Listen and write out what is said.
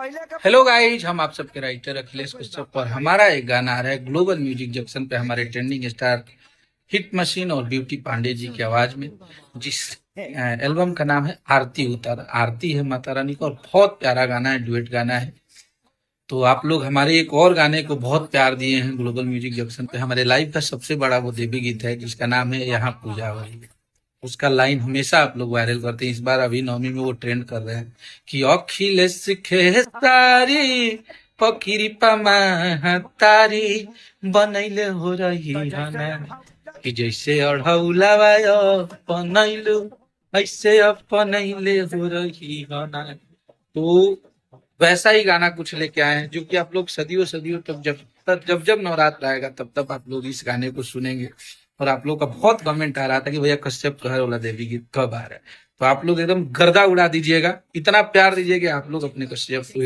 Hello guys, हम आप सबके राइटर अखिलेश कश्यप पर हमारा एक गाना आ रहा है ग्लोबल म्यूजिक जंक्शन पे हमारे ट्रेंडिंग स्टार हिट मशीन और ब्यूटी पांडे जी की आवाज में, जिस एल्बम का नाम है आरती उतार। आरती है माता रानी का और बहुत प्यारा गाना है, डुएट गाना है। तो आप लोग हमारे एक और गाने को बहुत प्यार दिए हैं ग्लोबल म्यूजिक जंक्शन पे। हमारे लाइव का सबसे बड़ा वो देवी गीत है जिसका नाम है यहाँ पूजा हो रही है। उसका लाइन हमेशा आप लोग वायरल करते हैं। इस बार अभी नवमी में वो ट्रेंड कर रहे हैं कि अखिलेश खेसारी पकिरी तारी बनैले हो रही है कि जैसे अढ़ौला बनैलू ऐसे अपनैले हो रही है। तो वैसा ही गाना कुछ लेके आए हैं जो कि आप लोग सदियों सदियों तक जब जब नवरात्र आएगा तब आप लोग इस गाने को सुनेंगे। और आप लोग का बहुत कमेंट आ रहा था कि भैया कश्यप कहर वाला देवी गीत कब आ रहा है। तो आप लोग एकदम गर्दा उड़ा दीजिएगा, इतना प्यार दीजिएगा आप लोग अपने कश्यप को।